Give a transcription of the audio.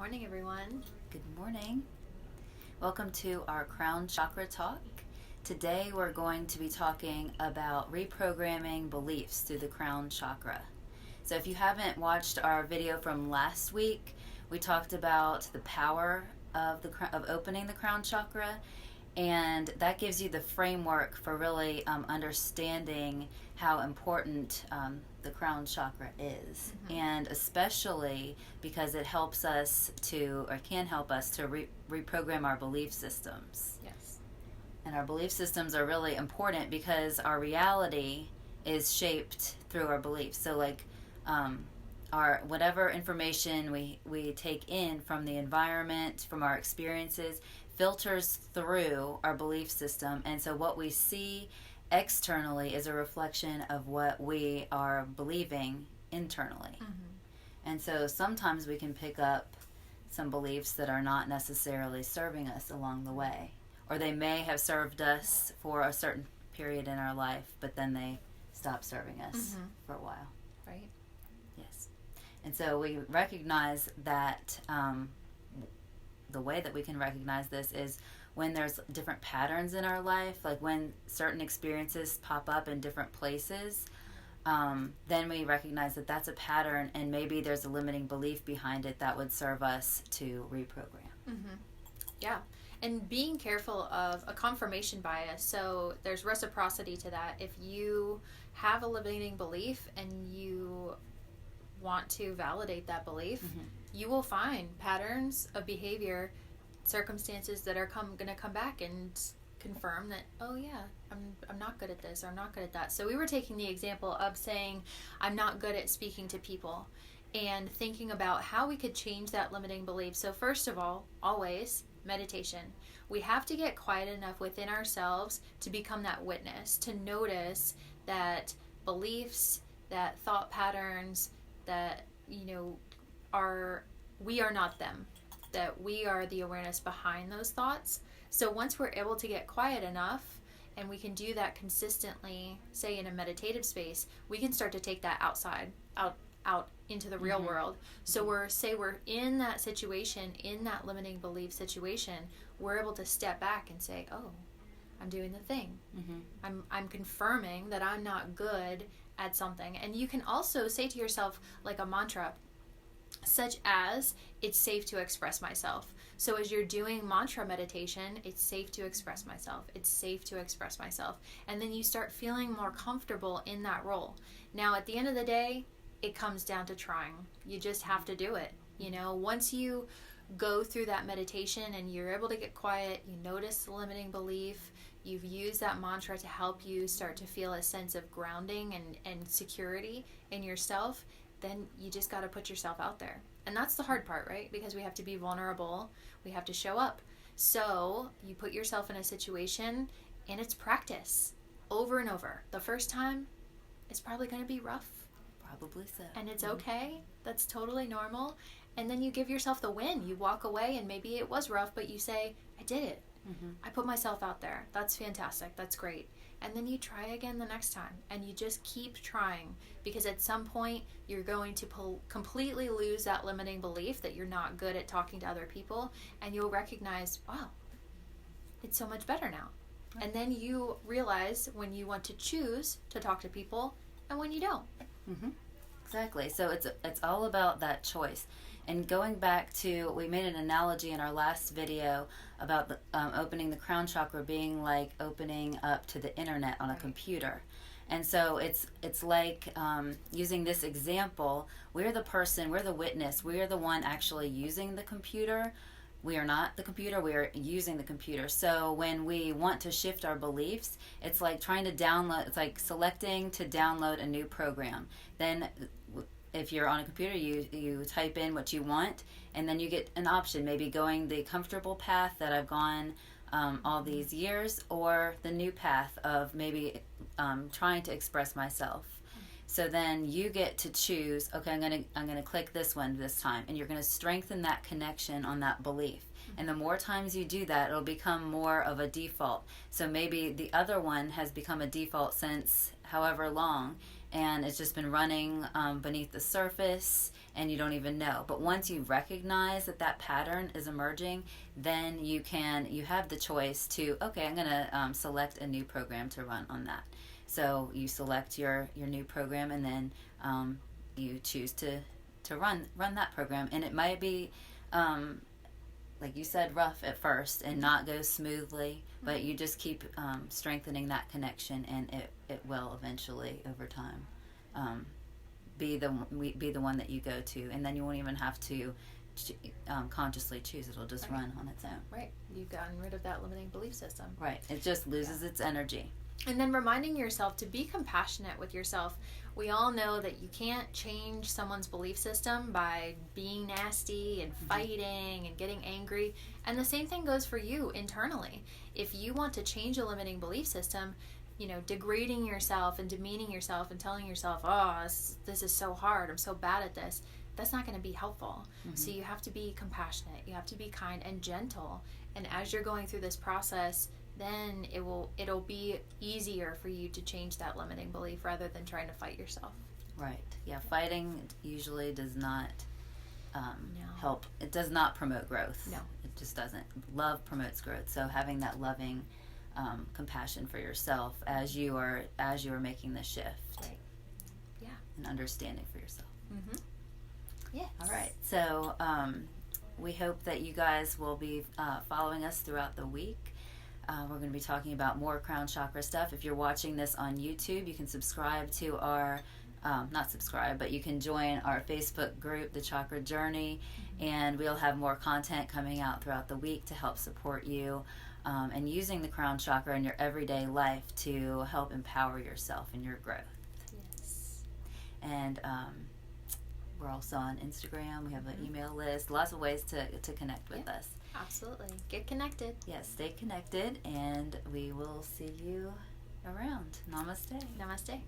morning, everyone. Good morning. Welcome to our Crown Chakra talk. Today we're going to be talking about reprogramming beliefs through the Crown Chakra. So if you haven't watched our video from last week, we talked about the power of opening the Crown Chakra, and that gives you the framework for really understanding how important the Crown Chakra is, and especially because it helps us to, or can help us to reprogram our belief systems. Yes. And our belief systems are really important because our reality is shaped through our beliefs. So like our whatever information we take in from the environment, from our experiences, filters through our belief system, and so what we see externally is a reflection of what we are believing internally. And so sometimes we can pick up some beliefs that are not necessarily serving us along the way, or they may have served us for a certain period in our life, but then they stop serving us for a while. Right. Yes. And so we recognize that the way that we can recognize this is when there's different patterns in our life, like when certain experiences pop up in different places, then we recognize that that's a pattern, and maybe there's a limiting belief behind it that would serve us to reprogram. Yeah. And being careful of a confirmation bias. So there's reciprocity to that. If you have a limiting belief and you want to validate that belief, you will find patterns of behavior, circumstances that are going to come back and confirm that, oh yeah, I'm not good at this, or I'm not good at that. So we were taking the example of saying I'm not good at speaking to people, and thinking about how we could change that limiting belief. So first of all, always meditation. We have to get quiet enough within ourselves to become that witness, to notice that beliefs, that thought patterns, that we are not them, that we are the awareness behind those thoughts. So once we're able to get quiet enough, and we can do that consistently, say in a meditative space, we can start to take that out into the real world. So we're in that situation, in that limiting belief situation, we're able to step back and say, oh, I'm doing the thing. I'm confirming that I'm not good at something. And you can also say to yourself like a mantra, such as, it's safe to express myself. So as you're doing mantra meditation, it's safe to express myself. It's safe to express myself. And then you start feeling more comfortable in that role. Now, at the end of the day, it comes down to trying. You just have to do it. Once you go through that meditation and you're able to get quiet, you notice the limiting belief, you've used that mantra to help you start to feel a sense of grounding and security in yourself, then you just got to put yourself out there. And that's the hard part, right? Because we have to be vulnerable. We have to show up. So you put yourself in a situation, and it's practice over and over. The first time, it's probably going to be rough. Probably so. And it's okay. That's totally normal. And then you give yourself the win. You walk away, and maybe it was rough, but you say, I did it. I put myself out there. That's fantastic. That's great. And then you try again the next time, and you just keep trying, because at some point you're going to completely lose that limiting belief that you're not good at talking to other people, and you'll recognize, wow, it's so much better now. And then you realize when you want to choose to talk to people and when you don't. Exactly. So it's all about that choice. And going back to, we made an analogy in our last video about the, opening the Crown Chakra being like opening up to the internet on a computer. And so it's like using this example, we're the person, we're the witness, we are the one actually using the computer. We are not the computer, we are using the computer. So when we want to shift our beliefs, it's like trying to download, it's like selecting to download a new program. Then if you're on a computer, you type in what you want, and then you get an option, maybe going the comfortable path that I've gone all these years, or the new path of maybe trying to express myself. So then you get to choose, okay, I'm gonna click this one this time, and you're gonna strengthen that connection on that belief. And the more times you do that, it'll become more of a default. So maybe the other one has become a default since however long, and it's just been running beneath the surface and you don't even know. But once you recognize that that pattern is emerging, then you have the choice to, okay, I'm going to select a new program to run on that. So you select your new program, and then you choose to run that program. And it might be, like you said, rough at first and not go smoothly, but you just keep strengthening that connection, and it will eventually, over time, be the one that you go to, and then you won't even have to consciously choose. It'll just run on its own. Right. You've gotten rid of that limiting belief system. Right. It just loses its energy. And then reminding yourself to be compassionate with yourself. We all know that you can't change someone's belief system by being nasty and fighting and getting angry. And the same thing goes for you internally. If you want to change a limiting belief system, degrading yourself and demeaning yourself and telling yourself, oh, this is so hard, I'm so bad at this, that's not going to be helpful. So you have to be compassionate, you have to be kind and gentle. And as you're going through this process, then it'll be easier for you to change that limiting belief rather than trying to fight yourself. Right. Yeah, fighting usually does not help. It does not promote growth. No. It just doesn't. Love promotes growth. So having that loving compassion for yourself as you are making the shift. Right. Yeah. And understanding for yourself. Yes. All right. So we hope that you guys will be following us throughout the week. We're going to be talking about more Crown Chakra stuff. If you're watching this on YouTube, you can subscribe to our, not subscribe, but you can join our Facebook group, The Chakra Journey, and we'll have more content coming out throughout the week to help support you and using the Crown Chakra in your everyday life to help empower yourself in your growth. Yes. And we're also on Instagram. We have an email list, lots of ways to connect with us. Absolutely. Get connected. Yes, stay connected, and we will see you around. Namaste. Namaste.